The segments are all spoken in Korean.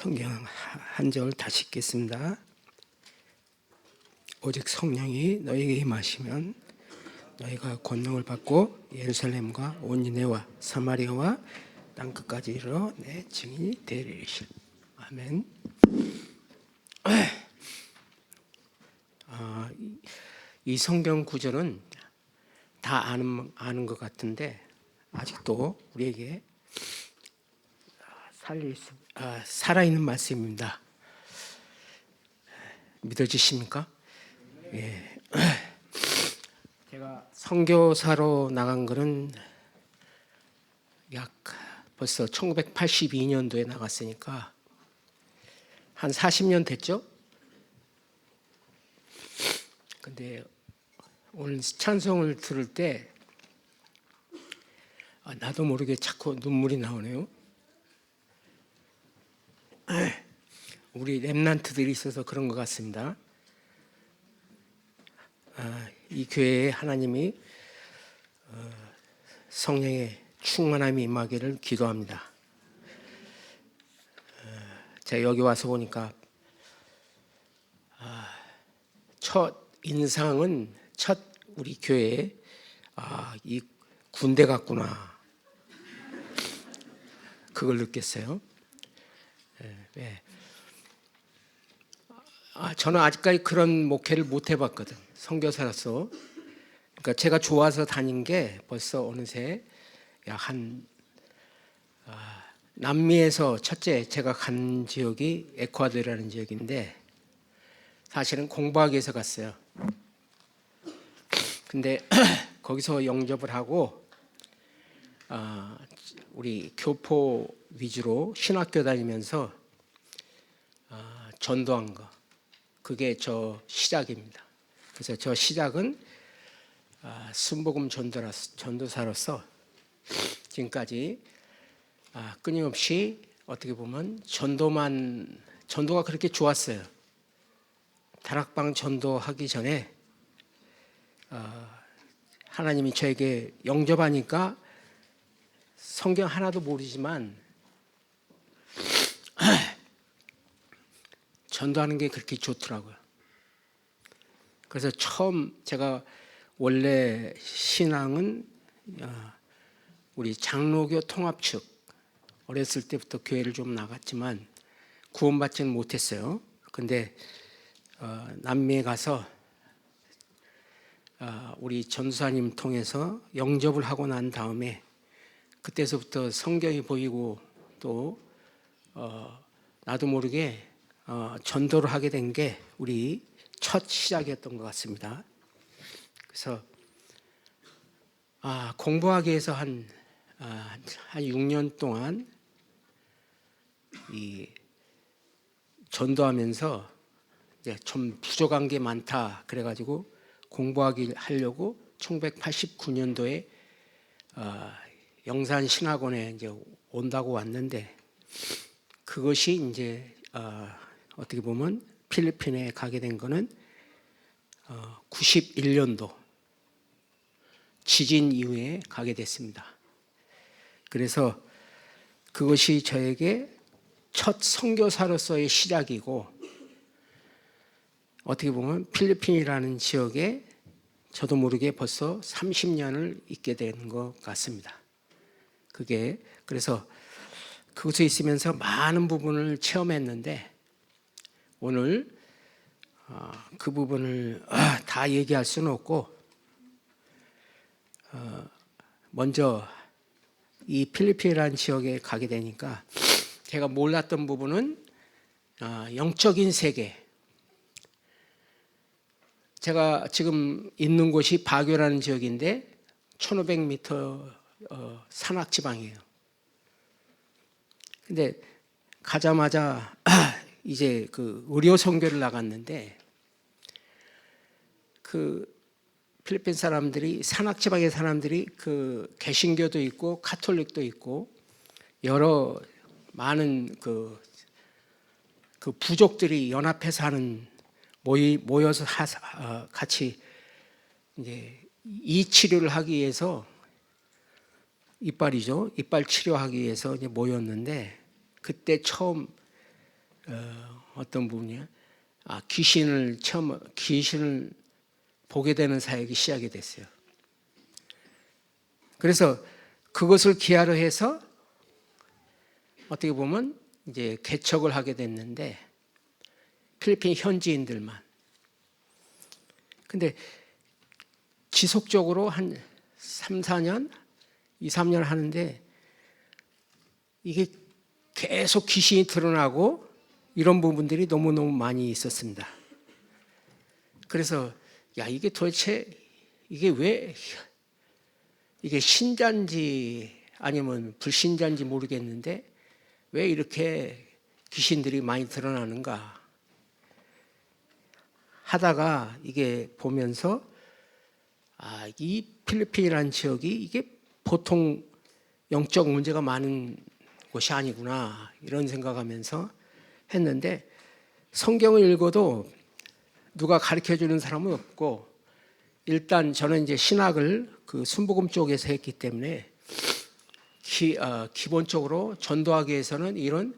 성경 한 절 다시 읽겠습니다. 오직 성령이 너희에게 임하시면 너희가 권능을 받고 예루살렘과 온 유대와 사마리아와 땅끝까지 이르러 내 증인이 되리라. 아멘. 이 성경 구절은 다 아는 것 같은데 아직도 우리에게 살아있는 말씀입니다. 믿어지십니까? 예. 제가 선교사로 나간 거는 약 벌써 1982년도에 나갔으니까 한 40년 됐죠? 근데 오늘 찬송을 들을 때 나도 모르게 자꾸 눈물이 나오네요. 우리 렘넌트들이 있어서 그런 것 같습니다. 이 교회에 하나님이 성령의 충만함이 임하기를 기도합니다. 제가 여기 와서 보니까 첫 인상은 우리 교회에 이 군대 같구나 그걸 느꼈어요. 네. 저는 아직까지 그런 목회를 못 해봤거든. 선교사로서. 그러니까 제가 좋아서 다닌 게 벌써 어느새 남미에서 첫째 제가 간 지역이 에콰도르라는 지역인데 사실은 공부하기 위해서 갔어요. 근데 거기서 영접을 하고 우리 교포 위주로 신학교 다니면서 전도한 거 그게 저 시작입니다. 그래서 저 시작은 순복음 전도사로서 지금까지 끊임없이 어떻게 보면 전도가 그렇게 좋았어요. 다락방 전도하기 전에 하나님이 저에게 영접하니까 성경 하나도 모르지만 전도하는 게 그렇게 좋더라고요. 그래서 처음 제가 원래 신앙은 우리 장로교 통합 측 어렸을 때부터 교회를 좀 나갔지만 구원받지는 못했어요. 근데 남미에 가서 우리 전도사님 통해서 영접을 하고 난 다음에 그때서부터 성경이 보이고 또 나도 모르게 전도를 하게 된 게 우리 첫 시작이었던 것 같습니다. 그래서 공부하기 위해서 한 6년 동안 이 전도하면서 이제 좀 부족한 게 많다 그래가지고 하려고 1989년도에 영산 신학원에 이제 온다고 왔는데 그것이 이제 어떻게 보면 필리핀에 가게 된 거는 91년도 지진 이후에 가게 됐습니다. 그래서 그것이 저에게 첫 선교사로서의 시작이고 어떻게 보면 필리핀이라는 지역에 저도 모르게 벌써 30년을 있게 된 것 같습니다. 그래서 그곳에 있으면서 많은 부분을 체험했는데 오늘 그 부분을 다 얘기할 수는 없고 먼저 이 필리핀이라는 지역에 가게 되니까 제가 몰랐던 부분은 영적인 세계. 제가 지금 있는 곳이 바교라는 지역인데 1500m 산악지방이에요. 근데 가자마자 이제 그 의료 선교를 나갔는데 그 필리핀 사람들이 산악지방의 사람들이 그 개신교도 있고 카톨릭도 있고 여러 많은 그 부족들이 연합해서 하는 모여서 같이 이제 이 치료를 하기 위해서 이빨 치료하기 위해서 이제 모였는데 그때 처음 어떤 부분이야? 귀신을 보게 되는 사역이 시작이 됐어요. 그래서 그것을 기하로 해서 어떻게 보면 이제 개척을 하게 됐는데 필리핀 현지인들만. 근데 지속적으로 한 3, 4년, 2, 3년 하는데 이게 계속 귀신이 드러나고 이런 부분들이 너무너무 많이 있었습니다. 그래서 이게 도대체 이게 왜 이게 신자인지 아니면 불신자인지 모르겠는데 왜 이렇게 귀신들이 많이 드러나는가 하다가 이게 보면서 이 필리핀이라는 지역이 이게 보통 영적 문제가 많은 곳이 아니구나 이런 생각하면서 했는데 성경을 읽어도 누가 가르쳐 주는 사람은 없고 일단 저는 이제 신학을 그 순복음 쪽에서 했기 때문에 기본적으로 전도하기 위해서는 이런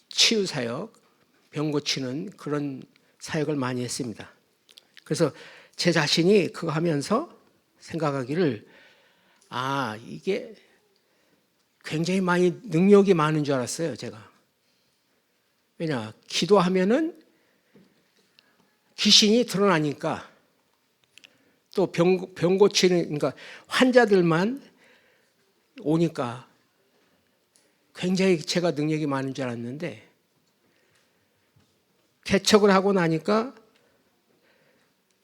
치유 사역, 병 고치는 그런 사역을 많이 했습니다. 그래서 제 자신이 그거 하면서 생각하기를 이게 굉장히 많이 능력이 많은 줄 알았어요, 제가. 왜냐, 기도하면은 귀신이 드러나니까 또 병 고치는, 그러니까 환자들만 오니까 굉장히 제가 능력이 많은 줄 알았는데 개척을 하고 나니까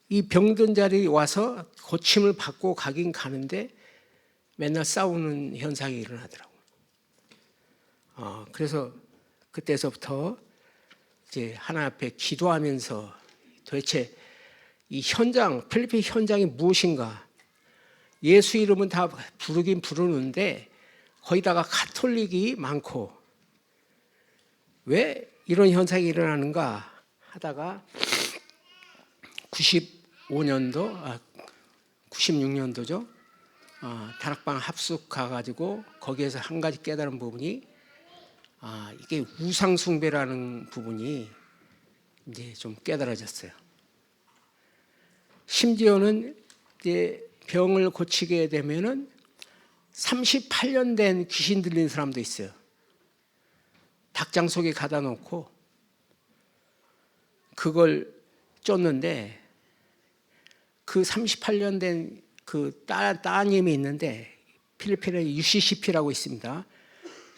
이 병든 자리 와서 고침을 받고 가긴 가는데 맨날 싸우는 현상이 일어나더라고요. 그래서 그때서부터 이제 하나님 앞에 기도하면서 도대체 이 현장, 필리핀 현장이 무엇인가? 예수 이름은 다 부르긴 부르는데 거기다가 가톨릭이 많고 왜 이런 현상이 일어나는가 하다가 96년도죠. 다락방 합숙 가가지고 거기에서 한 가지 깨달은 부분이 이게 우상 숭배라는 부분이 이제 좀 깨달아졌어요. 심지어는 이제 병을 고치게 되면은 38년 된 귀신 들리는 사람도 있어요. 닭장 속에 가다 놓고 그걸 쫓는데 그 38년 된 그 따님이 있는데 필리핀에 UCCP라고 있습니다.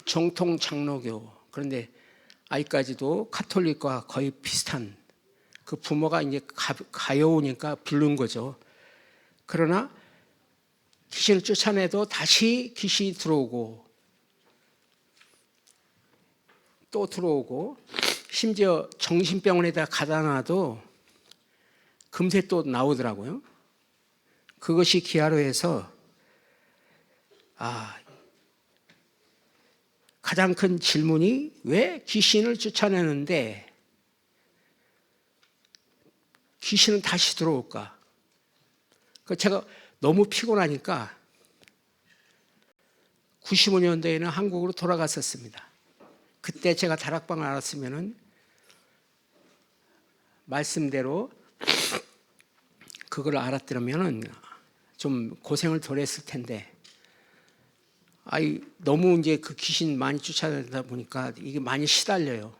정통 장로교. 그런데 아직까지도 카톨릭과 거의 비슷한 그 부모가 이제 가여우니까 부른 거죠. 그러나 귀신을 쫓아내도 다시 귀신이 들어오고 또 들어오고 심지어 정신병원에다 가다 놔도 금세 또 나오더라고요. 그것이 기하로 해서 가장 큰 질문이 왜 귀신을 쫓아내는데 귀신은 다시 들어올까? 제가 너무 피곤하니까 95년도에는 한국으로 돌아갔었습니다. 그때 제가 다락방을 알았으면은 말씀대로 그걸 알았더라면은 좀 고생을 덜 했을 텐데 너무 이제 그 귀신 많이 쫓아내다 보니까 이게 많이 시달려요.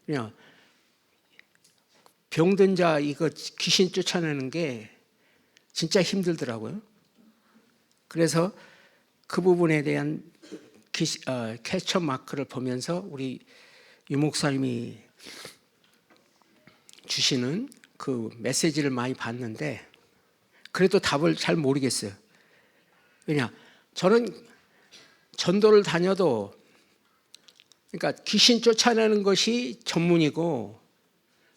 그냥 병든 자 이거 귀신 쫓아내는 게 진짜 힘들더라고요. 그래서 그 부분에 대한 캐쳐 마크를 보면서 우리 유 목사님이 주시는 그 메시지를 많이 봤는데 그래도 답을 잘 모르겠어요. 왜냐, 저는 전도를 다녀도 그러니까 귀신 쫓아내는 것이 전문이고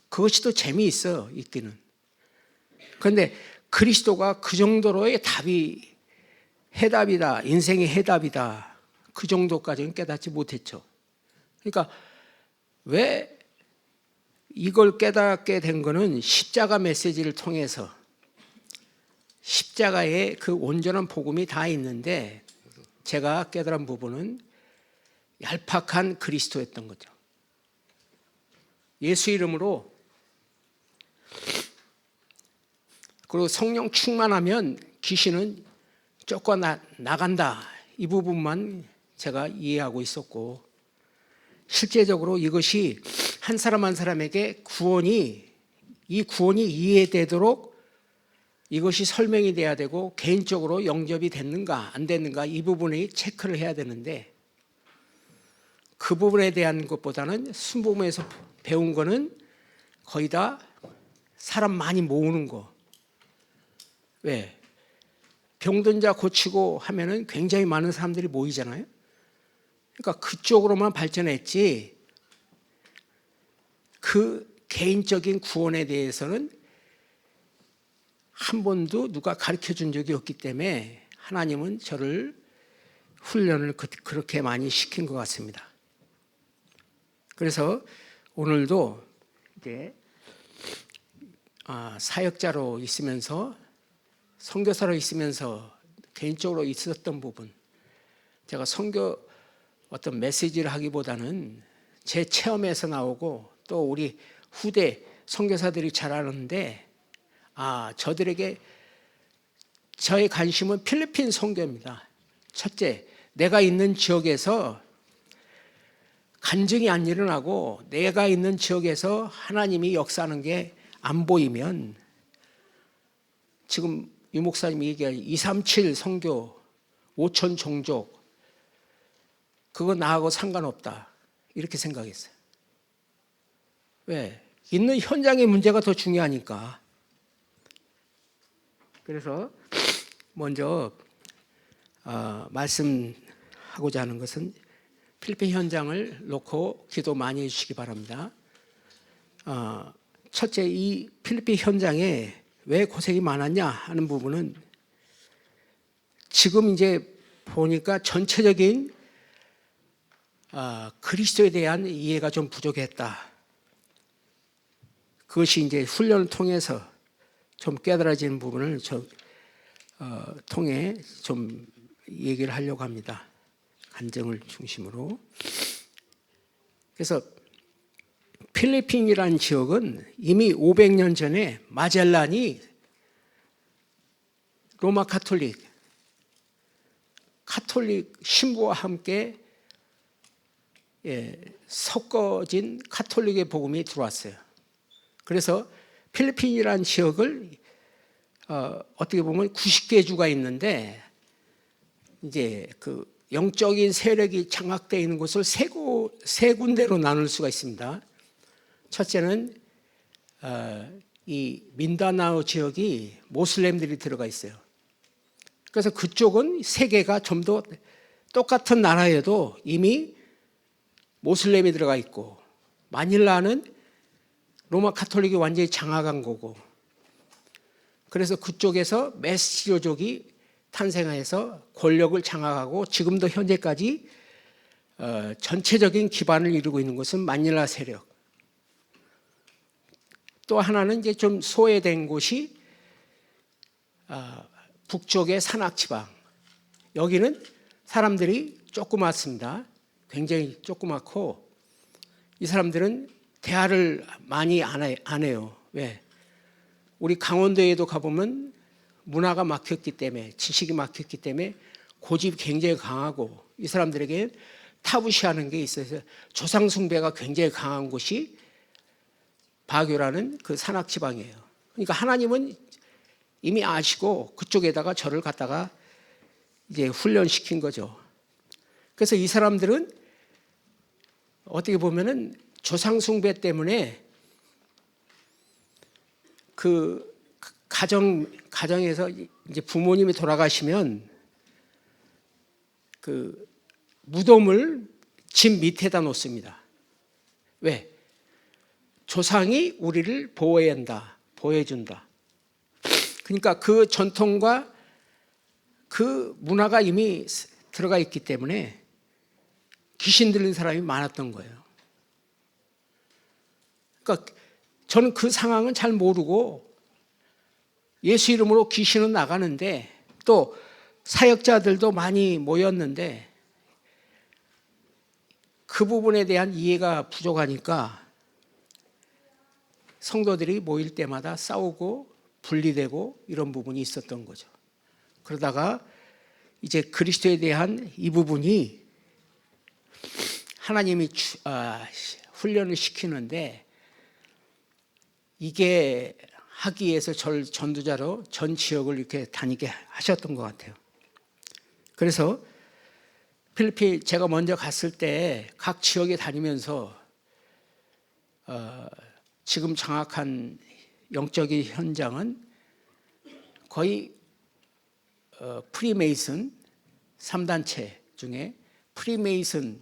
그것이 또 재미있어요, 있기는. 그런데 그리스도가 그 정도로의 답이 해답이다, 인생의 해답이다, 그 정도까지는 깨닫지 못했죠. 그러니까 왜 이걸 깨닫게 된 거는 십자가 메시지를 통해서 십자가에 그 온전한 복음이 다 있는데 제가 깨달은 부분은 얄팍한 그리스도였던 거죠. 예수 이름으로, 그리고 성령 충만하면 귀신은 쫓겨나간다. 이 부분만 제가 이해하고 있었고, 실제적으로 이것이 한 사람 한 사람에게 구원이 이해되도록 이것이 설명이 돼야 되고, 개인적으로 영접이 됐는가 안 됐는가 이 부분이 체크를 해야 되는데, 그 부분에 대한 것보다는 순복음에서 배운 거는 거의 다 사람 많이 모으는 거. 왜? 병든 자 고치고 하면은 굉장히 많은 사람들이 모이잖아요. 그러니까 그쪽으로만 발전했지, 그 개인적인 구원에 대해서는 한 번도 누가 가르쳐 준 적이 없기 때문에 하나님은 저를 훈련을 그렇게 많이 시킨 것 같습니다. 그래서 오늘도 이제 사역자로 있으면서, 선교사로 있으면서 개인적으로 있었던 부분, 제가 선교 어떤 메시지를 하기보다는 제 체험에서 나오고, 또 우리 후대 선교사들이 잘 아는데, 저들에게 저의 관심은 필리핀 선교입니다. 첫째, 내가 있는 지역에서 간증이 안 일어나고 내가 있는 지역에서 하나님이 역사하는 게 안 보이면, 지금 유 목사님이 얘기한 237 선교, 5천 종족, 그거 나하고 상관없다, 이렇게 생각했어요. 왜? 있는 현장의 문제가 더 중요하니까. 그래서 먼저 말씀하고자 하는 것은, 필리핀 현장을 놓고 기도 많이 해주시기 바랍니다. 첫째, 이 필리핀 현장에 왜 고생이 많았냐 하는 부분은, 지금 이제 보니까 전체적인 그리스도에 대한 이해가 좀 부족했다. 그것이 이제 훈련을 통해서 좀 깨달아지는 부분을 통해 좀 얘기를 하려고 합니다. 간증을 중심으로. 그래서 필리핀이라는 지역은 이미 500년 전에 마젤란이 로마 카톨릭 신부와 함께 섞어진 카톨릭의 복음이 들어왔어요. 그래서 필리핀이라는 지역을 어떻게 보면 90개 주가 있는데, 이제 그 영적인 세력이 장악되어 있는 곳을 세 군데로 나눌 수가 있습니다. 첫째는 이 민다나오 지역이 모슬렘들이 들어가 있어요. 그래서 그쪽은 세계가 좀 더 똑같은 나라여도 이미 모슬렘이 들어가 있고, 마닐라는 로마 카톨릭이 완전히 장악한 거고, 그래서 그쪽에서 메시지족이 탄생해서 권력을 장악하고, 지금도 현재까지 전체적인 기반을 이루고 있는 것은 마닐라 세력. 또 하나는 이제 좀 소외된 곳이 북쪽의 산악지방. 여기는 사람들이 조그맣습니다. 굉장히 조그맣고, 이 사람들은 대화를 많이 안 해요. 왜? 우리 강원도에도 가보면 문화가 막혔기 때문에, 지식이 막혔기 때문에 고집이 굉장히 강하고, 이 사람들에게 타부시하는 게 있어서 조상 숭배가 굉장히 강한 곳이 바교라는 그 산악지방이에요. 그러니까 하나님은 이미 아시고 그쪽에다가 저를 갖다가 이제 훈련시킨 거죠. 그래서 이 사람들은 어떻게 보면은 조상 숭배 때문에 그 가정에서 이제 부모님이 돌아가시면 그 무덤을 집 밑에다 놓습니다. 왜? 조상이 우리를 보호한다, 보호해준다. 그러니까 그 전통과 그 문화가 이미 들어가 있기 때문에 귀신 들린 사람이 많았던 거예요. 그러니까 저는 그 상황은 잘 모르고, 예수 이름으로 귀신은 나가는데, 또 사역자들도 많이 모였는데, 그 부분에 대한 이해가 부족하니까 성도들이 모일 때마다 싸우고 분리되고 이런 부분이 있었던 거죠. 그러다가 이제 그리스도에 대한 이 부분이 하나님이 훈련을 시키는데 이게 하기 위해서 저를 전도자로 전 지역을 이렇게 다니게 하셨던 것 같아요. 그래서 필리핀 제가 먼저 갔을 때 각 지역에 다니면서 지금 장악한 영적인 현장은 거의 프리메이슨 3단체 중에 프리메이슨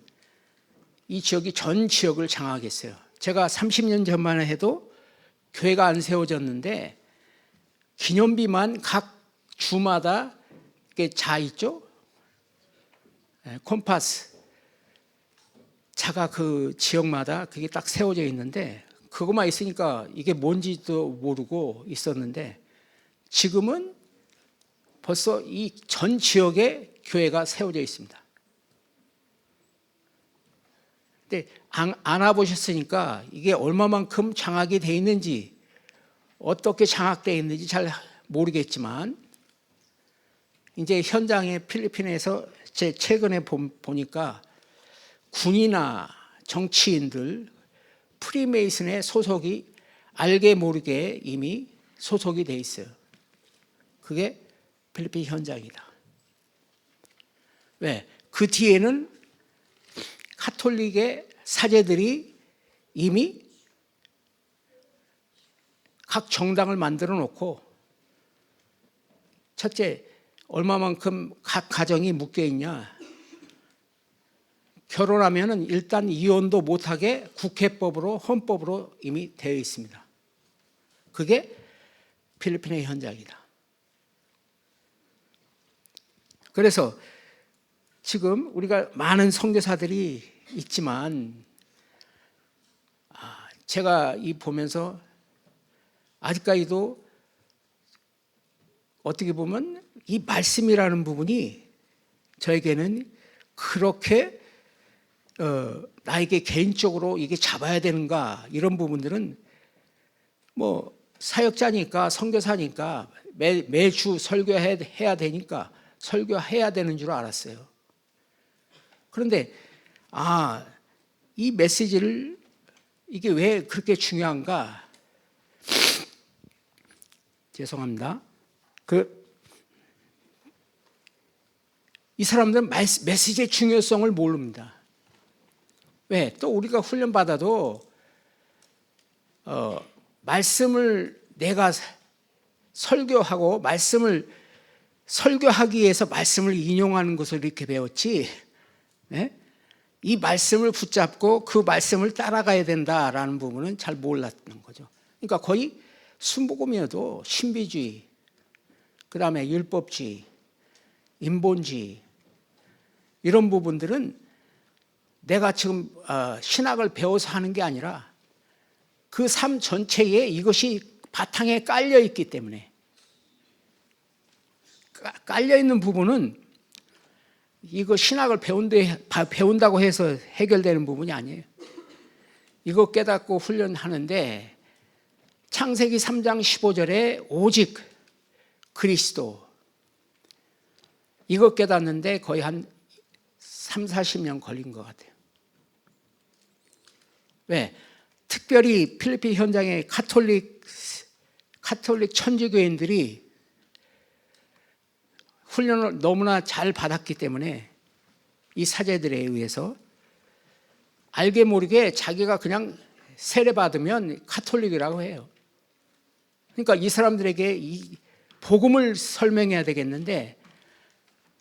이 지역이 전 지역을 장악했어요. 제가 30년 전만 해도 교회가 안 세워졌는데 기념비만 각 주마다 자 있죠? 콤파스 자가 그 지역마다 그게 딱 세워져 있는데 그것만 있으니까 이게 뭔지도 모르고 있었는데 지금은 벌써 이 전 지역에 교회가 세워져 있습니다. 근데 안 와보셨으니까 이게 얼마만큼 장악이 되어 있는지 어떻게 장악되어 있는지 잘 모르겠지만 이제 현장에 필리핀에서 제 최근에 보니까 군이나 정치인들 프리메이슨의 소속이 알게 모르게 이미 소속이 돼 있어요. 그게 필리핀 현장이다. 왜? 그 뒤에는 카톨릭의 사제들이 이미 각 정당을 만들어 놓고 첫째, 얼마만큼 각 가정이 묶여 있냐. 결혼하면은 일단 이혼도 못하게 국회법으로 헌법으로 이미 되어 있습니다. 그게 필리핀의 현장이다. 그래서 지금 우리가 많은 선교사들이 있지만 제가 이 보면서 아직까지도 어떻게 보면 이 말씀이라는 부분이 저에게는 그렇게 나에게 개인적으로 이게 잡아야 되는가 이런 부분들은 뭐 사역자니까 선교사니까 매주 설교해야 되니까 설교해야 되는 줄 알았어요. 그런데 이 메시지를 이게 왜 그렇게 중요한가? 죄송합니다. 이 사람들은 메시지의 중요성을 모릅니다. 왜? 또 우리가 훈련받아도 말씀을 내가 설교하고 말씀을 설교하기 위해서 말씀을 인용하는 것을 이렇게 배웠지, 네? 이 말씀을 붙잡고 그 말씀을 따라가야 된다라는 부분은 잘 몰랐던 거죠. 그러니까 거의 순복음이어도 신비주의, 그 다음에 율법주의, 인본주의 이런 부분들은 내가 지금 신학을 배워서 하는 게 아니라 그 삶 전체에 이것이 바탕에 깔려 있기 때문에 깔려 있는 부분은 이거 신학을 배운다고 해서 해결되는 부분이 아니에요. 이거 깨닫고 훈련하는데 창세기 3장 15절에 오직 그리스도 이거 깨닫는데 거의 한 30-40년 걸린 것 같아요. 왜? 특별히 필리핀 현장의 카톨릭 천주교인들이 훈련을 너무나 잘 받았기 때문에 이 사제들에 의해서 알게 모르게 자기가 그냥 세례받으면 카톨릭이라고 해요. 그러니까 이 사람들에게 이 복음을 설명해야 되겠는데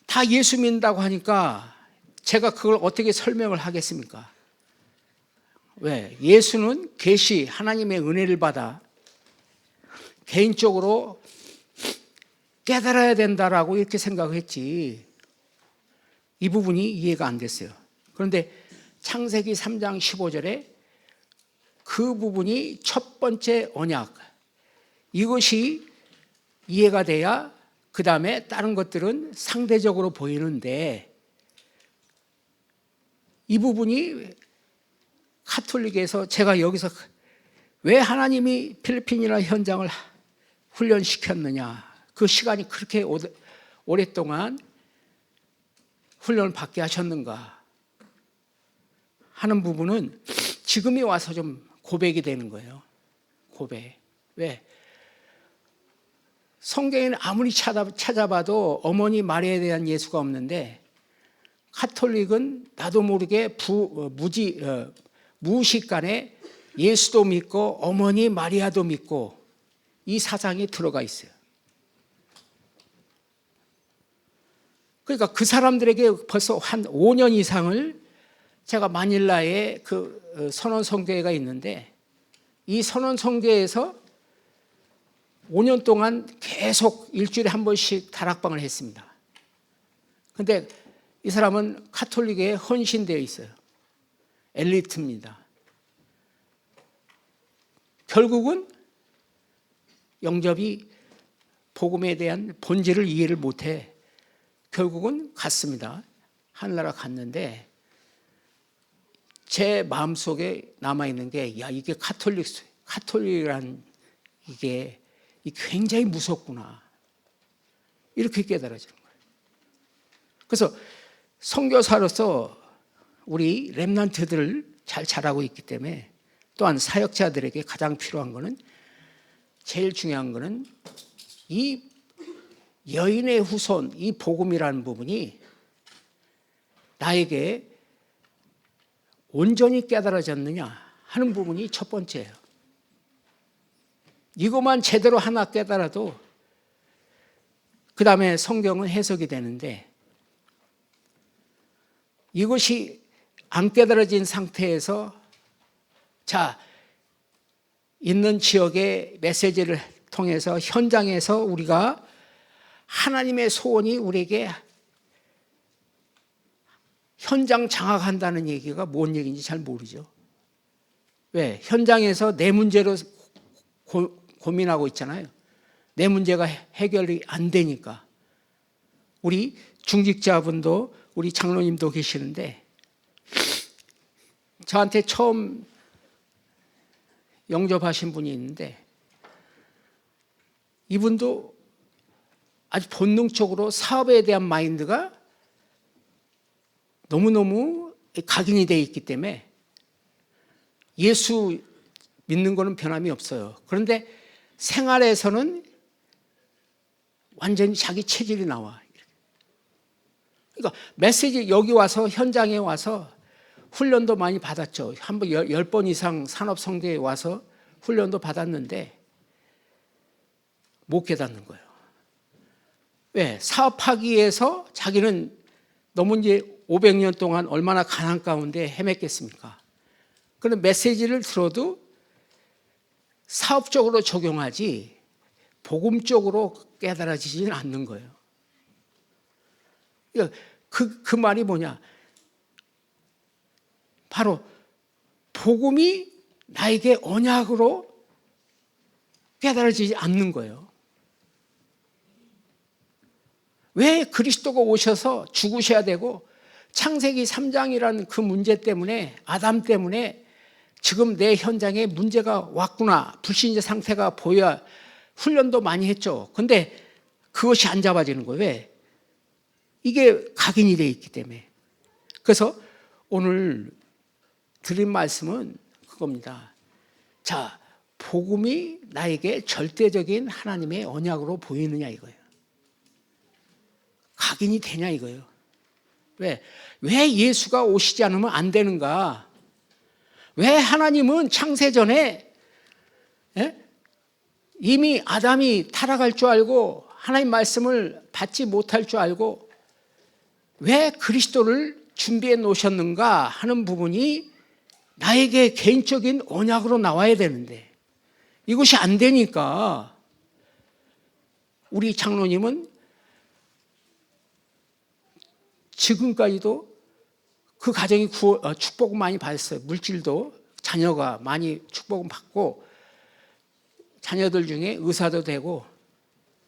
다 예수 믿는다고 하니까 제가 그걸 어떻게 설명을 하겠습니까? 왜? 예수는 계시 하나님의 은혜를 받아 개인적으로 깨달아야 된다라고 이렇게 생각했지 이 부분이 이해가 안 됐어요. 그런데 창세기 3장 15절에 그 부분이 첫 번째 언약 이것이 이해가 돼야 그 다음에 다른 것들은 상대적으로 보이는데 이 부분이 카톨릭에서 제가 여기서 왜 하나님이 필리핀이라는 현장을 훈련시켰느냐? 그 시간이 그렇게 오랫동안 훈련을 받게 하셨는가 하는 부분은 지금이 와서 좀 고백이 되는 거예요. 고백. 왜? 성경에는 아무리 찾아봐도 어머니 마리아에 대한 예수가 없는데, 카톨릭은 나도 모르게 무의식간에 예수도 믿고 어머니 마리아도 믿고 이 사상이 들어가 있어요. 그러니까 그 사람들에게 벌써 한 5년 이상을, 제가 마닐라에 그 선원 선교회가 있는데 이 선원 선교회에서 5년 동안 계속 일주일에 한 번씩 다락방을 했습니다. 그런데 이 사람은 카톨릭에 헌신되어 있어요. 엘리트입니다. 결국은 영접이 복음에 대한 본질을 이해를 못해 결국은 갔습니다. 하늘나라 갔는데 제 마음속에 남아있는 게, 야, 이게 카톨릭이란 이게 굉장히 무섭구나, 이렇게 깨달아지는 거예요. 그래서 선교사로서 우리 렘넌트들을 잘 자라고 있기 때문에, 또한 사역자들에게 가장 필요한 거는, 제일 중요한 거는 이 여인의 후손, 이 복음이라는 부분이 나에게 온전히 깨달아졌느냐 하는 부분이 첫 번째예요. 이것만 제대로 하나 깨달아도 그 다음에 성경은 해석이 되는데, 이것이 안 깨달아진 상태에서 자, 있는 지역의 메시지를 통해서 현장에서 우리가 하나님의 소원이 우리에게 현장 장악한다는 얘기가 뭔 얘기인지 잘 모르죠. 왜? 현장에서 내 문제로 고민하고 있잖아요. 내 문제가 해결이 안 되니까. 우리 중직자분도, 우리 장로님도 계시는데, 저한테 처음 영접하신 분이 있는데, 이분도 아주 본능적으로 사업에 대한 마인드가 너무너무 각인이 되어 있기 때문에 예수 믿는 거는 변함이 없어요. 그런데 생활에서는 완전히 자기 체질이 나와. 그러니까 메시지, 여기 와서 현장에 와서 훈련도 많이 받았죠. 한번 10번 이상 산업성대에 와서 훈련도 받았는데 못 깨닫는 거예요. 왜? 사업하기 위해서 자기는 너무 이제 500년 동안 얼마나 가난 가운데 헤맸겠습니까? 그런 메시지를 들어도 사업적으로 적용하지 복음적으로 깨달아지지는 않는 거예요. 그 말이 뭐냐? 바로 복음이 나에게 언약으로 깨달아지지 않는 거예요. 왜 그리스도가 오셔서 죽으셔야 되고, 창세기 3장이라는 그 문제 때문에, 아담 때문에 지금 내 현장에 문제가 왔구나, 불신자 상태가 보여야 훈련도 많이 했죠. 근데 그것이 안 잡아지는 거예요. 왜? 이게 각인이 되어 있기 때문에. 그래서 오늘 드린 말씀은 그겁니다. 자, 복음이 나에게 절대적인 하나님의 언약으로 보이느냐 이거예요. 각인이 되냐 이거예요. 왜 예수가 오시지 않으면 안 되는가? 왜 하나님은 창세전에 이미 아담이 타락할 줄 알고 하나님 말씀을 받지 못할 줄 알고 왜 그리스도를 준비해 놓으셨는가 하는 부분이 나에게 개인적인 언약으로 나와야 되는데, 이것이 안 되니까 우리 장로님은 지금까지도 그 가정이 축복을 많이 받았어요. 물질도, 자녀가 많이 축복을 받고, 자녀들 중에 의사도 되고,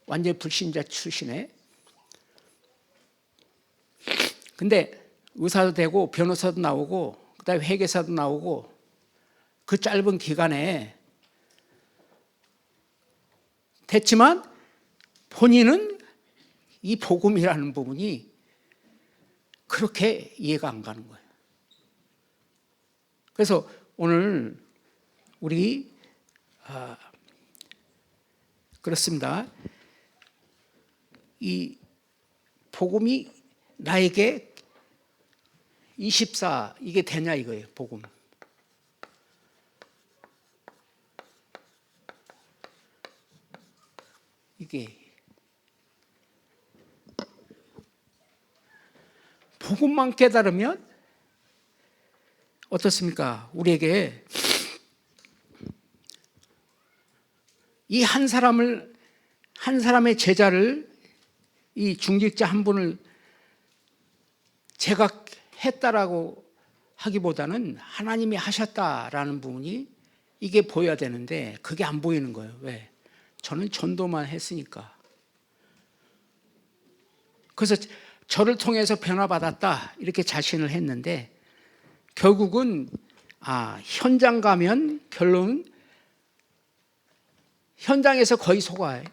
완전 불신자 출신에. 근데 의사도 되고 변호사도 나오고 그다음에 회계사도 나오고, 그 짧은 기간에 됐지만 본인은 이 복음이라는 부분이 그렇게 이해가 안 가는 거예요. 그래서 오늘 우리 그렇습니다. 이 복음이 나에게 24 이게 되냐 이거예요. 복음. 이게 복음만 깨달으면 어떻습니까? 우리에게 이 한 사람의 제자를, 이 중직자 한 분을 제가 했다라고 하기보다는 하나님이 하셨다라는 부분이 이게 보여야 되는데 그게 안 보이는 거예요. 왜? 저는 전도만 했으니까. 그래서 저를 통해서 변화받았다 이렇게 자신을 했는데 결국은 현장 가면 결론은 현장에서 거의 속아요.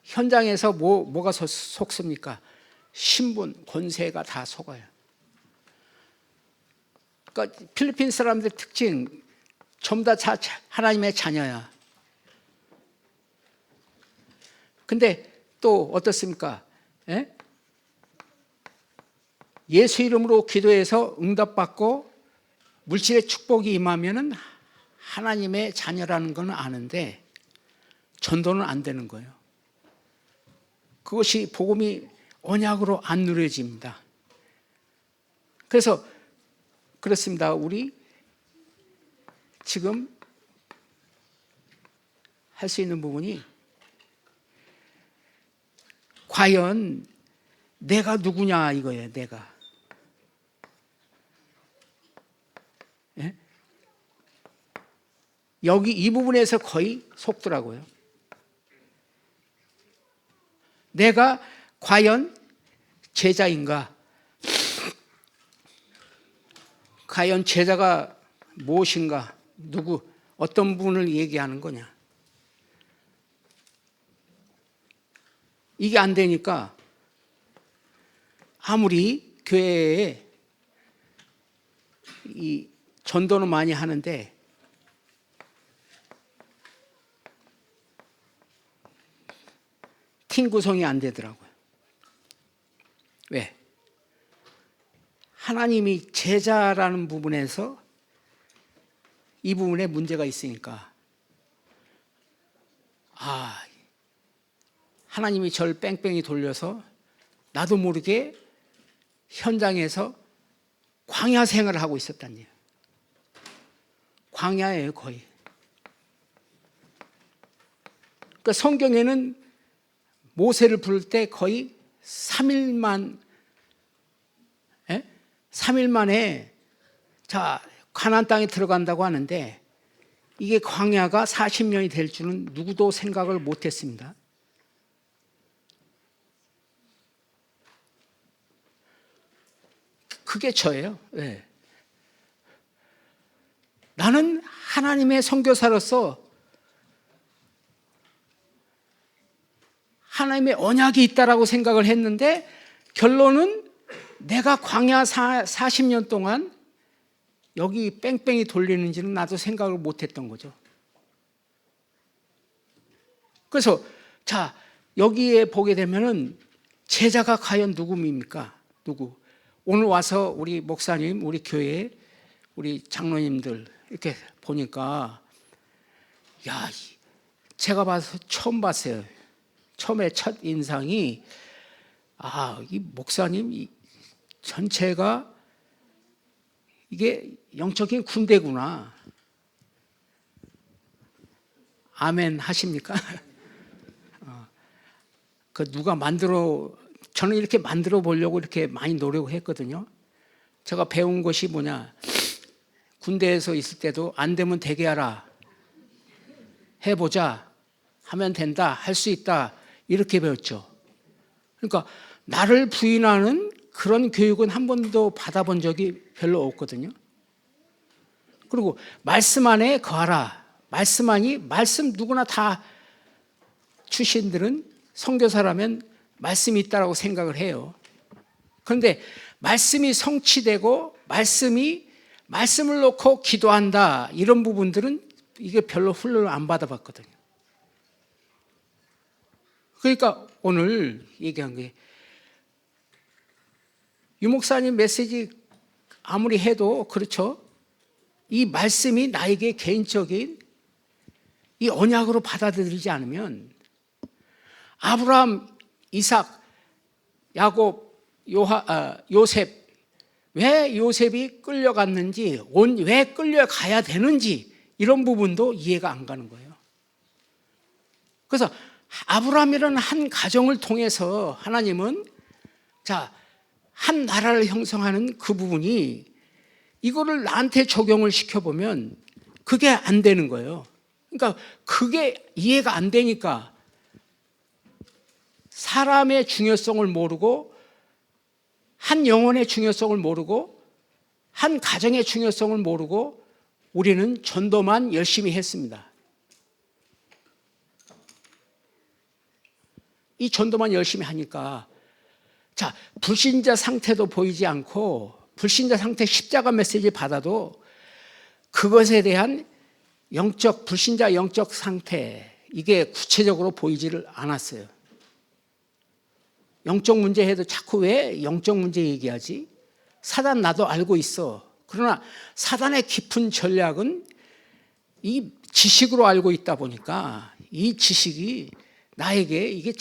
현장에서 뭐가 속습니까? 신분, 권세가 다 속아요. 그러니까 필리핀 사람들 특징 전부 다 하나님의 자녀야. 근데 또 어떻습니까? 예수 이름으로 기도해서 응답받고 물질의 축복이 임하면은 하나님의 자녀라는 건 아는데 전도는 안 되는 거예요. 그것이 복음이 언약으로 안 누려집니다. 그래서 그렇습니다. 우리 지금 할 수 있는 부분이 과연 내가 누구냐 이거예요. 내가. 예? 여기 이 부분에서 거의 속더라고요. 내가 과연 제자인가? 과연 제자가 무엇인가? 누구? 어떤 분을 얘기하는 거냐? 이게 안 되니까 아무리 교회에 이 전도는 많이 하는데 팀 구성이 안 되더라고요. 왜? 하나님이 제자라는 부분에서 이 부분에 문제가 있으니까 하나님이 저를 뺑뺑이 돌려서 나도 모르게 현장에서 광야 생활을 하고 있었단 얘기예요. 광야예요 거의. 그러니까 성경에는 모세를 부를 때 거의 3일 만에 가나안 땅에 들어간다고 하는데 이게 광야가 40년이 될 줄은 누구도 생각을 못했습니다. 그게 저예요. 네. 나는 하나님의 선교사로서 하나님의 언약이 있다라고 생각을 했는데 결론은 내가 광야 40년 동안 여기 뺑뺑이 돌리는지는 나도 생각을 못했던 거죠. 그래서 여기에 보게 되면은 제자가 과연 누구입니까? 누구? 오늘 와서 우리 목사님, 우리 교회, 우리 장로님들 이렇게 보니까 제가 봐서 처음 봤어요. 처음에 첫 인상이 이 목사님 전체가 이게 영적인 군대구나. 아멘 하십니까? 누가 저는 이렇게 만들어 보려고 이렇게 많이 노력을 했거든요. 제가 배운 것이 뭐냐. 군대에서 있을 때도 안 되면 되게 하라. 해보자. 하면 된다. 할 수 있다. 이렇게 배웠죠. 그러니까 나를 부인하는 그런 교육은 한 번도 받아본 적이 별로 없거든요. 그리고 말씀 안에 거하라. 말씀 누구나 다 출신들은 선교사라면 말씀이 있다라고 생각을 해요. 그런데 말씀이 성취되고 말씀을 놓고 기도한다 이런 부분들은 이게 별로 훈련을 안 받아봤거든요. 그러니까 오늘 얘기한 게 유 목사님 메시지 아무리 해도 그렇죠. 이 말씀이 나에게 개인적인 이 언약으로 받아들이지 않으면 아브라함, 이삭, 야곱, 요셉 왜 요셉이 끌려갔는지 왜 끌려가야 되는지 이런 부분도 이해가 안 가는 거예요. 그래서 아브라함이라는 한 가정을 통해서 하나님은 한 나라를 형성하는 그 부분이 이거를 나한테 적용을 시켜보면 그게 안 되는 거예요. 그러니까 그게 이해가 안 되니까 사람의 중요성을 모르고 한 영혼의 중요성을 모르고 한 가정의 중요성을 모르고 우리는 전도만 열심히 했습니다. 이 전도만 열심히 하니까 불신자 상태도 보이지 않고 불신자 상태 십자가 메시지 받아도 그것에 대한 불신자 영적 상태 이게 구체적으로 보이지를 않았어요. 영적 문제 해도 자꾸 왜 영적 문제 얘기하지? 사단 나도 알고 있어. 그러나 사단의 깊은 전략은 이 지식으로 알고 있다 보니까 이 지식이 나에게 이게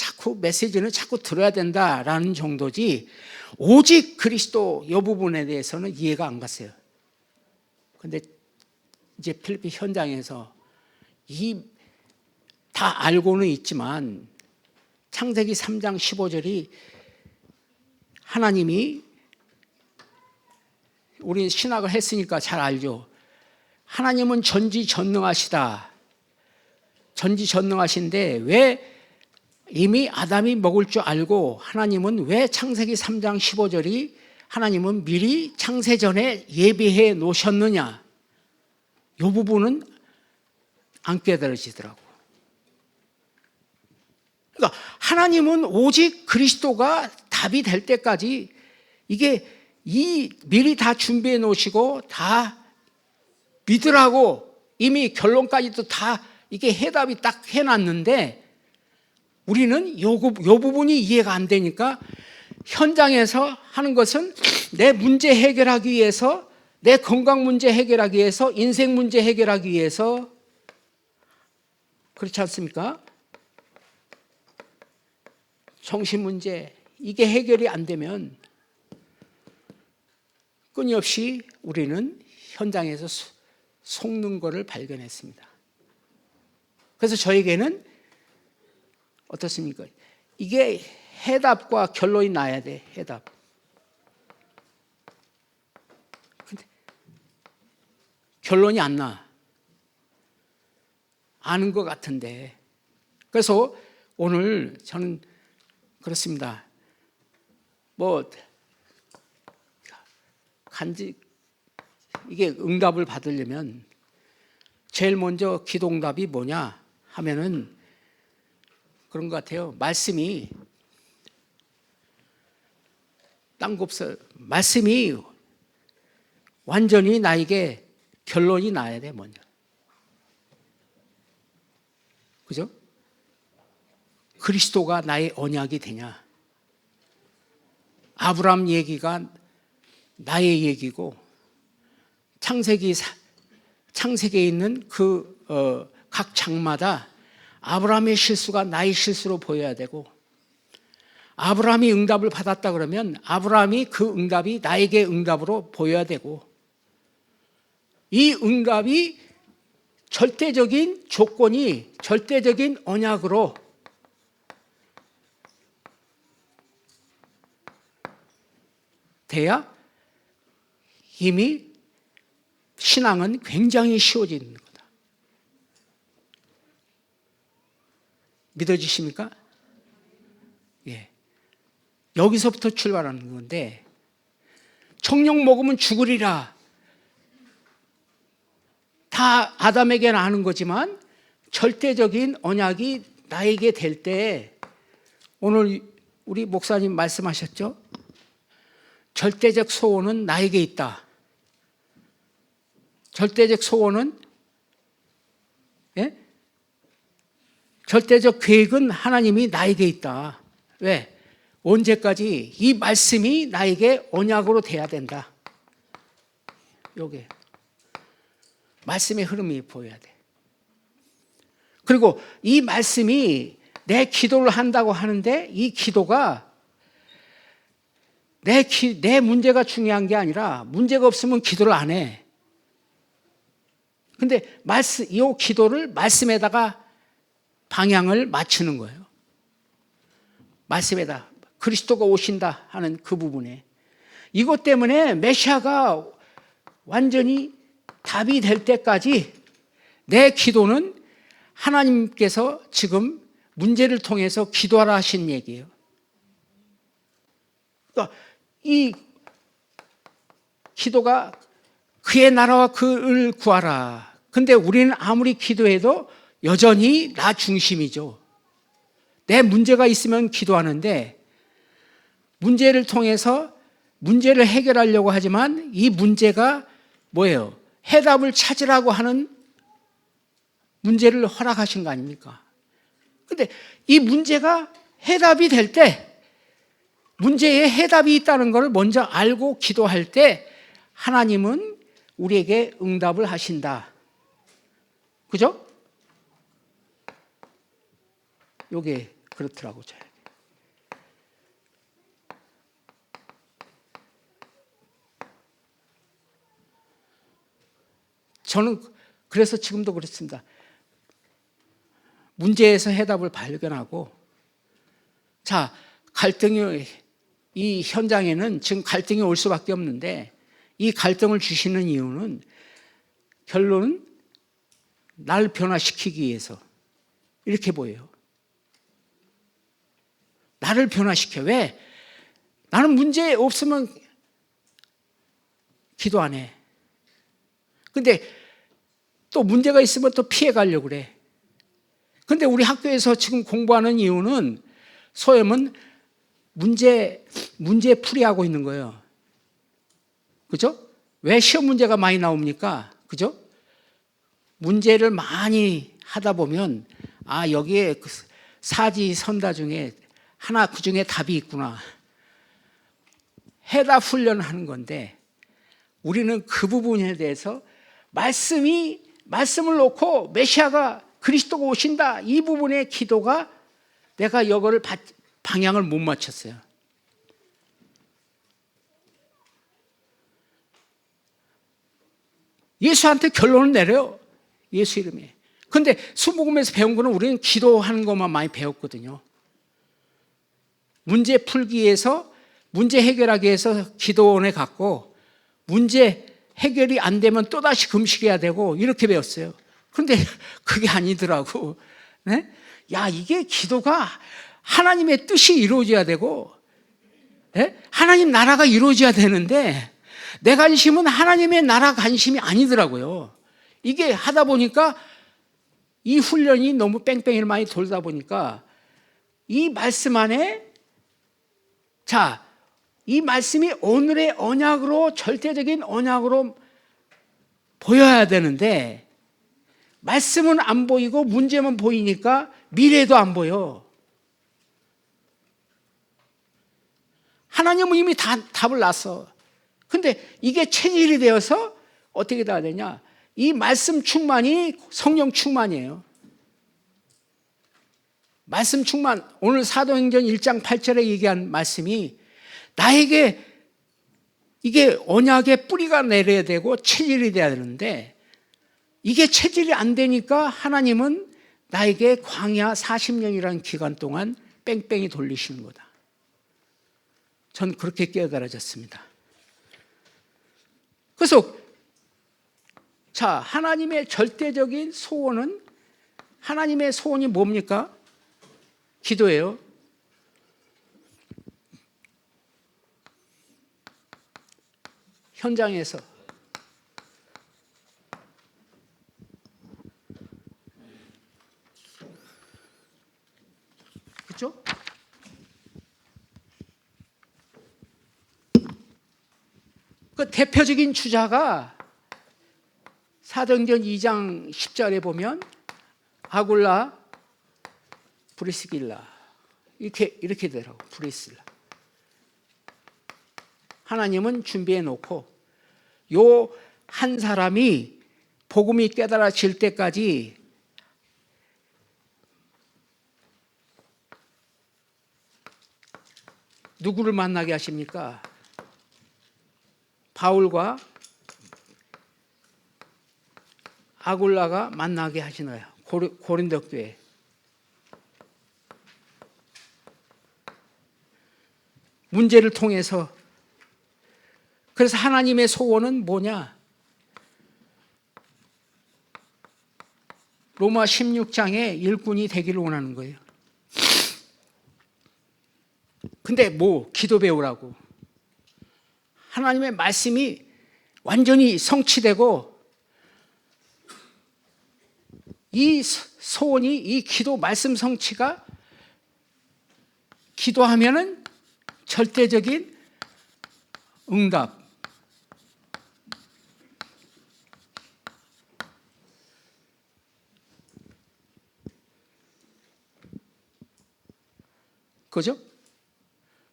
메시지는 자꾸 들어야 된다라는 정도지 오직 그리스도 이 부분에 대해서는 이해가 안 갔어요. 그런데 이제 필리핀 현장에서 다 알고는 있지만 창세기 3장 15절이 하나님이 우리 신학을 했으니까 잘 알죠. 하나님은 전지전능하시다. 전지전능하신데 왜 이미 아담이 먹을 줄 알고 하나님은 왜 창세기 3장 15절이 하나님은 미리 창세 전에 예비해 놓으셨느냐. 이 부분은 안 깨달아지더라고. 그러니까 하나님은 오직 그리스도가 답이 될 때까지 이게 미리 다 준비해 놓으시고 다 믿으라고 이미 결론까지도 다 이게 해답이 딱 해놨는데 우리는 요 부분이 이해가 안 되니까 현장에서 하는 것은 내 문제 해결하기 위해서 내 건강 문제 해결하기 위해서 인생 문제 해결하기 위해서 그렇지 않습니까? 정신 문제 이게 해결이 안 되면 끊임없이 우리는 현장에서 속는 것을 발견했습니다. 그래서 저에게는 어떻습니까? 이게 해답과 결론이 나야 돼. 해답. 근데 결론이 안 나. 아는 것 같은데. 그래서 오늘 저는 그렇습니다. 이게 응답을 받으려면 제일 먼저 기도응답이 뭐냐 하면은 그런 것 같아요. 말씀이 말씀이 완전히 나에게 결론이 나야 돼 먼저. 그죠? 그리스도가 나의 언약이 되냐? 아브라함 얘기가 나의 얘기고 창세기에 있는 각 장마다 아브라함의 실수가 나의 실수로 보여야 되고 아브라함이 응답을 받았다 그러면 아브라함이 그 응답이 나에게 응답으로 보여야 되고 이 응답이 절대적인 조건이 절대적인 언약으로 돼야 이미 신앙은 굉장히 쉬워지는 거다. 믿어지십니까? 예. 여기서부터 출발하는 건데 청령 먹으면 죽으리라. 다 아담에게는 아는 거지만 절대적인 언약이 나에게 될 때, 오늘 우리 목사님 말씀하셨죠? 절대적 소원은 나에게 있다. 절대적 소원은, 예? 절대적 계획은 하나님이 나에게 있다. 왜? 언제까지? 이 말씀이 나에게 언약으로 돼야 된다. 요게 말씀의 흐름이 보여야 돼. 그리고 이 말씀이 내 기도를 한다고 하는데, 이 기도가 내 문제가 중요한 게 아니라, 문제가 없으면 기도를 안 해. 근데 이 기도를 말씀에다가 방향을 맞추는 거예요. 말씀에다 그리스도가 오신다 하는 그 부분에. 이것 때문에 메시아가 완전히 답이 될 때까지 내 기도는 하나님께서 지금 문제를 통해서 기도하라 하신 얘기예요. 그러니까 이 기도가 그의 나라와 그를 구하라. 근데 우리는 아무리 기도해도 여전히 나 중심이죠. 내 문제가 있으면 기도하는데, 문제를 통해서 문제를 해결하려고 하지만 이 문제가 뭐예요? 해답을 찾으라고 하는 문제를 허락하신 거 아닙니까? 근데 이 문제가 해답이 될 때, 문제에 해답이 있다는 것을 먼저 알고 기도할 때 하나님은 우리에게 응답을 하신다. 그죠? 요게 그렇더라고요. 저는 그래서 지금도 그렇습니다. 문제에서 해답을 발견하고, 자, 갈등이, 이 현장에는 지금 갈등이 올 수밖에 없는데, 이 갈등을 주시는 이유는 결론은 나를 변화시키기 위해서 이렇게 보여요. 나를 변화시켜. 왜? 나는 문제 없으면 기도 안 해. 근데 또 문제가 있으면 또 피해 가려고 그래. 근데 우리 학교에서 지금 공부하는 이유는 소염은 문제 풀이하고 있는 거예요. 그죠? 왜 시험 문제가 많이 나옵니까? 그죠? 문제를 많이 하다 보면, 아, 여기에 사지선다 중에 하나 그 중에 답이 있구나. 해답 훈련하는 건데, 우리는 그 부분에 대해서 말씀을 놓고 메시아가 그리스도가 오신다, 이 부분의 기도가 내가 이거를 방향을 못 맞췄어요. 예수한테 결론을 내려요. 예수 이름에. 그런데 순복음에서 배운 거는 우리는 기도하는 것만 많이 배웠거든요. 문제 풀기 위해서, 문제 해결하기 위해서 기도원에 갔고, 문제 해결이 안 되면 또다시 금식해야 되고, 이렇게 배웠어요. 그런데 그게 아니더라고. 네? 야, 이게 기도가 하나님의 뜻이 이루어져야 되고, 네? 하나님 나라가 이루어져야 되는데, 내 관심은 하나님의 나라 관심이 아니더라고요. 이게 하다 보니까 이 훈련이 너무 뺑뺑이를 많이 돌다 보니까 이 말씀 안에, 자, 이 말씀이 오늘의 언약으로, 절대적인 언약으로 보여야 되는데, 말씀은 안 보이고 문제만 보이니까 미래도 안 보여. 하나님은 이미 다 답을 놨어. 근데 이게 체질이 되어서 어떻게 돼야 되냐? 이 말씀 충만이 성령 충만이에요. 말씀 충만, 오늘 사도행전 1장 8절에 얘기한 말씀이 나에게 이게 언약의 뿌리가 내려야 되고 체질이 돼야 되는데, 이게 체질이 안 되니까 하나님은 나에게 광야 40년이라는 기간 동안 뺑뺑이 돌리시는 거다. 전 그렇게 깨달아졌습니다. 그래서 자, 하나님의 절대적인 소원은, 하나님의 소원이 뭡니까? 기도예요. 현장에서 나왔죠? 그 대표적인 주자가 사도행전 2장 10절에 보면 아굴라, 브리스길라 이렇게 되더라고. 브리스길라. 하나님은 준비해 놓고 요 한 사람이 복음이 깨달아질 때까지 누구를 만나게 하십니까? 바울과 아굴라가 만나게 하시나요? 고린도 교회. 문제를 통해서. 그래서 하나님의 소원은 뭐냐? 로마 16장의 일꾼이 되기를 원하는 거예요. 근데 뭐 기도 배우라고. 하나님의 말씀이 완전히 성취되고 이 소원이, 이 기도 말씀 성취가 기도하면은 절대적인 응답. 그죠?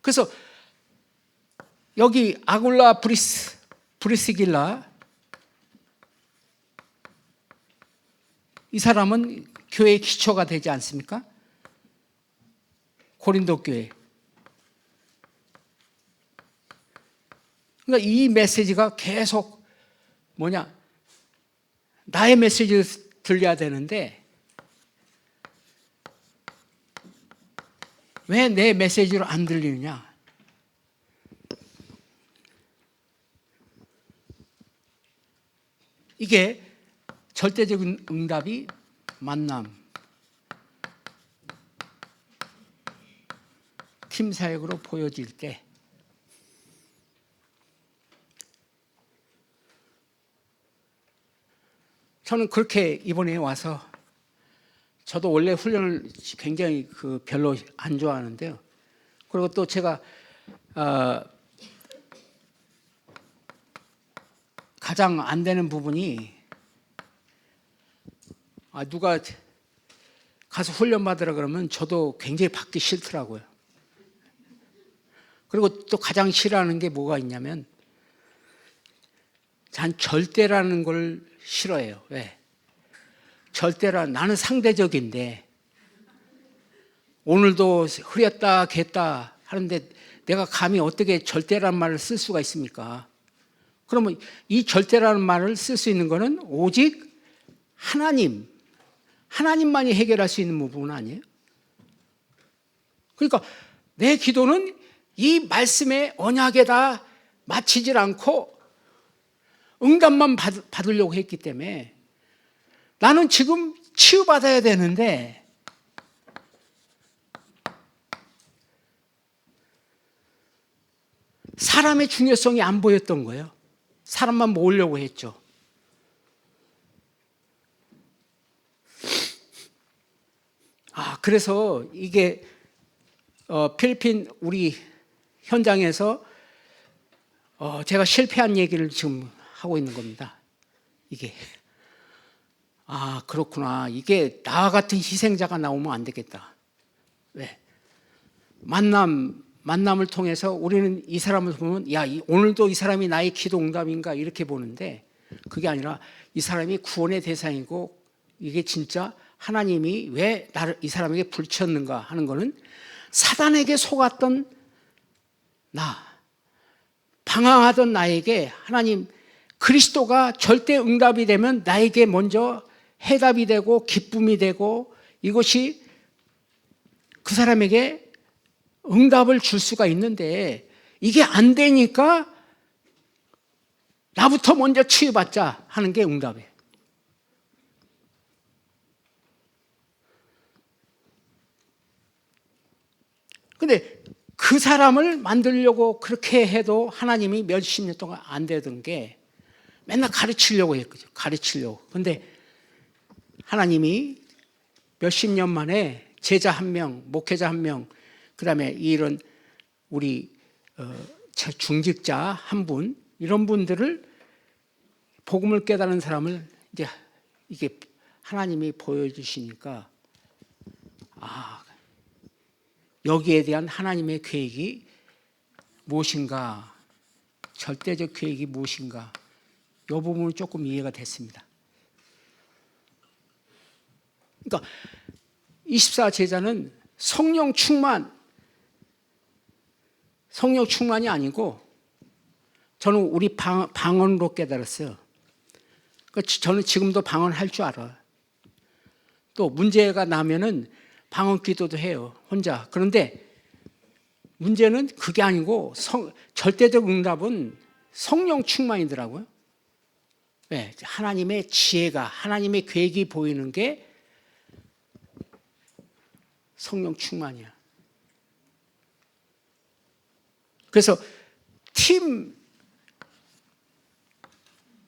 그래서 여기 아굴라 브리스길라 이 사람은 교회의 기초가 되지 않습니까? 고린도 교회. 그러니까 이 메시지가 계속 뭐냐? 나의 메시지를 들려야 되는데 왜 내 메시지로 안 들리느냐? 이게 절대적인 응답이 만남, 팀 사역으로 보여질 때 저는 그렇게 이번에 와서 저도 원래 훈련을 굉장히 별로 안 좋아하는데요. 그리고 또 제가 가장 안 되는 부분이 누가 가서 훈련 받으라 그러면 저도 굉장히 받기 싫더라고요. 그리고 또 가장 싫어하는 게 뭐가 있냐면 전 절대라는 걸 싫어해요. 왜? 나는 상대적인데 오늘도 흐렸다 겠다 하는데 내가 감히 어떻게 절대라는 말을 쓸 수가 있습니까? 그러면 이 절대라는 말을 쓸 수 있는 것은 오직 하나님만이 해결할 수 있는 부분 아니에요? 그러니까 내 기도는 이 말씀의 언약에다 맞추질 않고 응답만 받으려고 했기 때문에 나는 지금 치유받아야 되는데 사람의 중요성이 안 보였던 거예요. 사람만 모으려고 했죠. 그래서 이게 필리핀 우리 현장에서 제가 실패한 얘기를 지금 하고 있는 겁니다. 이게 그렇구나. 이게 나와 같은 희생자가 나오면 안 되겠다. 왜? 만남을 통해서 우리는 이 사람을 보면 오늘도 이 사람이 나의 기도 응답인가 이렇게 보는데 그게 아니라 이 사람이 구원의 대상이고 이게 진짜 하나님이 왜 이 사람에게 불쳤는가 하는 거는 사단에게 속았던 방황하던 나에게 하나님 그리스도가 절대 응답이 되면 나에게 먼저 해답이 되고 기쁨이 되고 이것이 그 사람에게 응답을 줄 수가 있는데 이게 안 되니까 나부터 먼저 치유받자 하는 게 응답이에요. 근데 그 사람을 만들려고 그렇게 해도 하나님이 몇십 년 동안 안 되던 게 맨날 가르치려고 했거든요. 가르치려고. 근데 하나님이 몇십 년 만에 제자 한 명, 목회자 한 명, 그다음에 이런 우리 중직자 한 분, 이런 분들을 복음을 깨달은 사람을 이제 이게 하나님이 보여주시니까 여기에 대한 하나님의 계획이 무엇인가, 절대적 계획이 무엇인가, 이 부분은 조금 이해가 됐습니다. 그러니까 24제자는 성령 충만이 아니고 저는 우리 방언으로 깨달았어요. 그러니까 저는 지금도 방언할 줄 알아요. 또 문제가 나면은 방언 기도도 해요, 혼자. 그런데 문제는 그게 아니고 절대적 응답은 성령 충만이더라고요. 네, 하나님의 지혜가, 하나님의 계획이 보이는 게 성령 충만이야. 그래서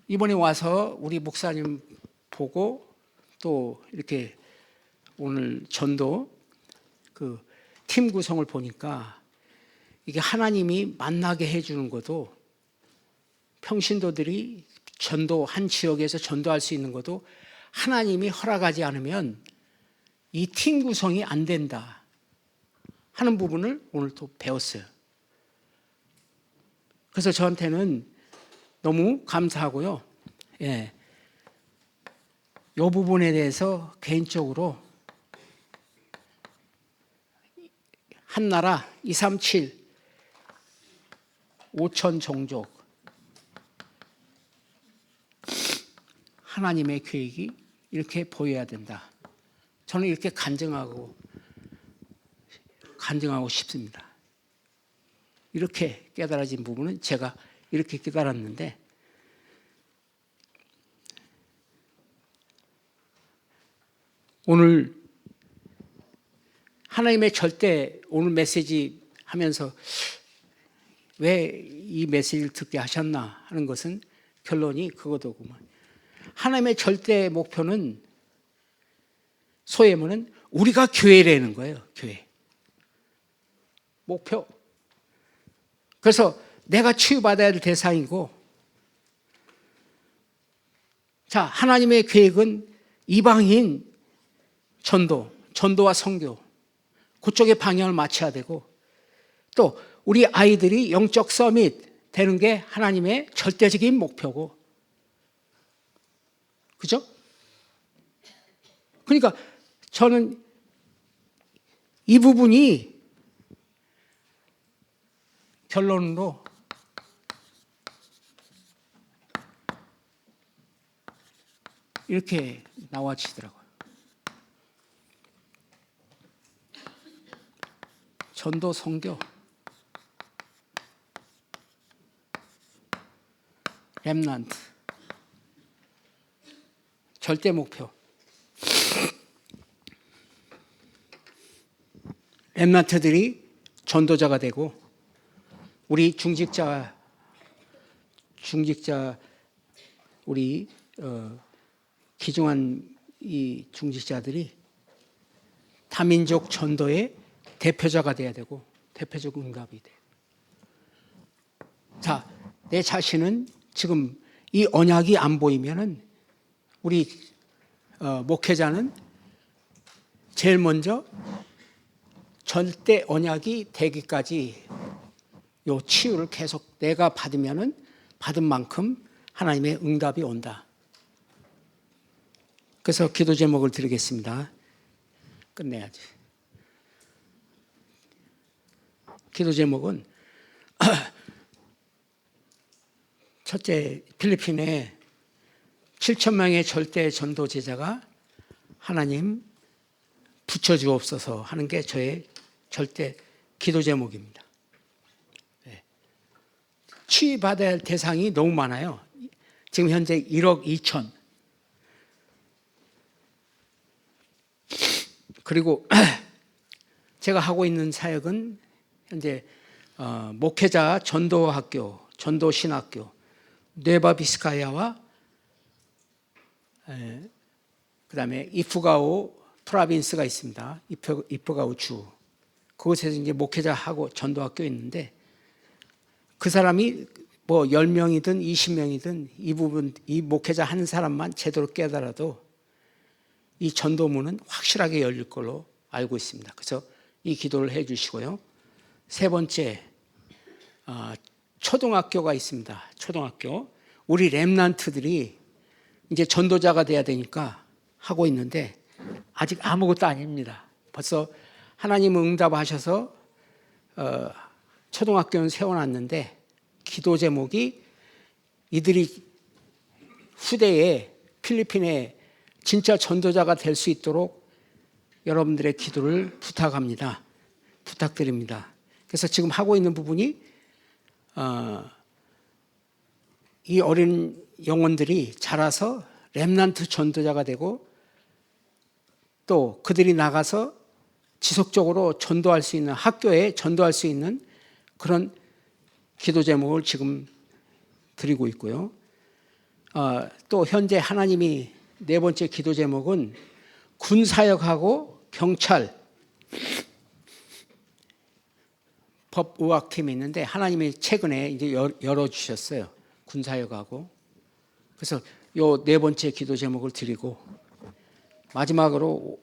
이번에 와서 우리 목사님 보고 또 이렇게 오늘 전도 팀 구성을 보니까 이게 하나님이 만나게 해주는 것도, 평신도들이 한 지역에서 전도할 수 있는 것도 하나님이 허락하지 않으면 이 팀 구성이 안 된다 하는 부분을 오늘 또 배웠어요. 그래서 저한테는 너무 감사하고요. 이 부분에 대해서 개인적으로 한나라 237 5천 종족 하나님의 계획이 이렇게 보여야 된다. 저는 이렇게 간증하고 싶습니다. 이렇게 깨달아진 부분은 제가 이렇게 깨달았는데, 오늘 하나님의 절대, 오늘 메시지 하면서 왜 이 메시지를 듣게 하셨나 하는 것은 결론이 그거더구만. 하나님의 절대 목표는 소위 말하면 우리가 교회라는 거예요. 교회 목표. 그래서 내가 치유받아야 될 대상이고, 자, 하나님의 계획은 이방인 전도와 선교, 그쪽에 방향을 맞춰야 되고, 또 우리 아이들이 영적 서밋 되는 게 하나님의 절대적인 목표고, 그죠? 그러니까 저는 이 부분이 결론으로 이렇게 나와지더라고요. 전도, 선교, 렘넌트, 절대 목표. 렘넌트들이 전도자가 되고, 우리 중직자 우리 귀중한 이 중직자들이 다민족 전도의 대표자가 돼야 되고, 대표적 응답이 돼. 자, 내 자신은 지금 이 언약이 안 보이면은 우리 목회자는 제일 먼저 절대 언약이 되기까지 요 치유를 계속 내가 받으면은 받은 만큼 하나님의 응답이 온다. 그래서 기도 제목을 드리겠습니다. 끝내야지. 기도 제목은 첫째, 필리핀에 7,000명의 절대 전도 제자가 하나님 붙여주옵소서 하는 게 저의 절대 기도 제목입니다. 네. 치유받아야 할 대상이 너무 많아요. 지금 현재 1억 2천. 그리고 제가 하고 있는 사역은 현재 목회자 전도학교, 전도신학교, 네바비스카야와 그 다음에 이프가오 프라빈스가 있습니다. 이프가우 주. 그곳에서 이제 목회자하고 전도학교 있는데 그 사람이 뭐 10명이든 20명이든 이 목회자 한 사람만 제대로 깨달아도 이 전도문은 확실하게 열릴 걸로 알고 있습니다. 그래서 이 기도를 해 주시고요. 세 번째, 초등학교가 있습니다. 초등학교. 우리 렘넌트들이 이제 전도자가 돼야 되니까 하고 있는데 아직 아무것도 아닙니다. 벌써 하나님 응답하셔서 초등학교는 세워놨는데 기도 제목이 이들이 후대에 필리핀에 진짜 전도자가 될 수 있도록 여러분들의 기도를 부탁드립니다. 그래서 지금 하고 있는 부분이 이 어린 영혼들이 자라서 렘넌트 전도자가 되고 또 그들이 나가서 지속적으로 전도할 수 있는 학교에 전도할 수 있는 그런 기도 제목을 지금 드리고 있고요. 또 현재 하나님이 네 번째 기도 제목은 군사역하고 경찰 법의학팀이 있는데 하나님이 최근에 이제 열어주셨어요. 군사역하고. 그래서 요 네 번째 기도 제목을 드리고 마지막으로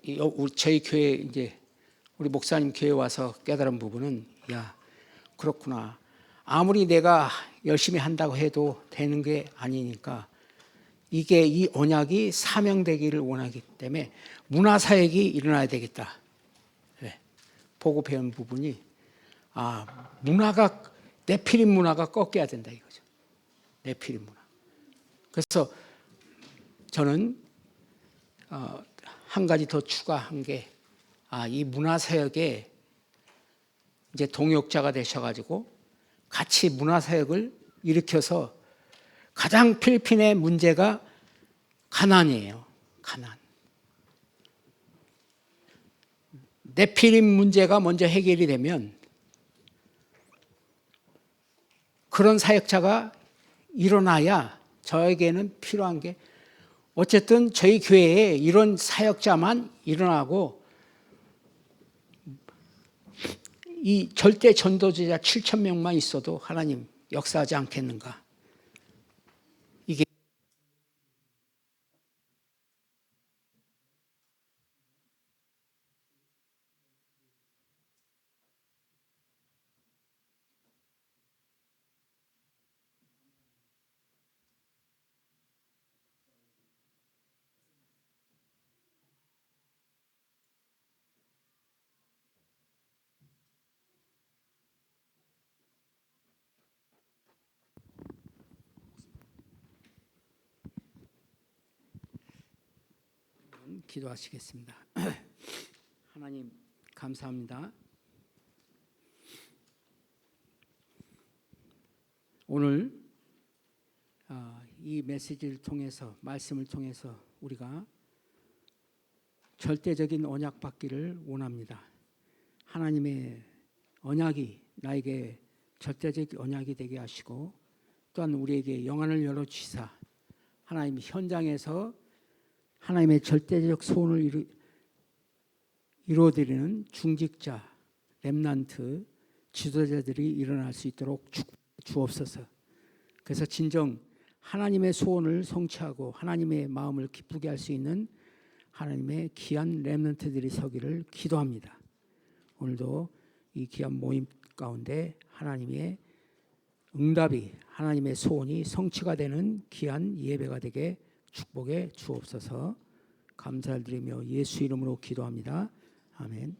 저희 교회 이제 우리 목사님 교회 와서 깨달은 부분은 야 그렇구나. 아무리 내가 열심히 한다고 해도 되는 게 아니니까 이게 이 언약이 사명되기를 원하기 때문에 문화사역이 일어나야 되겠다. 네. 보고 배운 부분이 문화가 네피림 문화가 꺾여야 된다 이거죠. 네피림 문화. 그래서 저는 한 가지 더 추가한 게 이 문화사역에 이제 동역자가 되셔가지고 같이 문화사역을 일으켜서 가장 필리핀의 문제가 가난이에요. 가난. 네피림 문제가 먼저 해결이 되면 그런 사역자가 일어나야 저에게는 필요한 게 어쨌든 저희 교회에 이런 사역자만 일어나고 이 절대 전도자 7,000명만 있어도 하나님 역사하지 않겠는가. 이게 기도하시겠습니다. 하나님 감사합니다. 오늘 이 메시지를 통해서 말씀을 통해서 우리가 절대적인 언약 받기를 원합니다. 하나님의 언약이 나에게 절대적 언약이 되게 하시고 또한 우리에게 영안을 열어주시사 하나님 현장에서 하나님의 절대적 소원을 이루어드리는 중직자, 렘넌트, 지도자들이 일어날 수 있도록 주옵소서. 그래서 진정 하나님의 소원을 성취하고 하나님의 마음을 기쁘게 할 수 있는 하나님의 귀한 렘넌트들이 서기를 기도합니다. 오늘도 이 귀한 모임 가운데 하나님의 응답이 하나님의 소원이 성취가 되는 귀한 예배가 되게 축복해 주옵소서. 감사를 드리며 예수 이름으로 기도합니다. 아멘.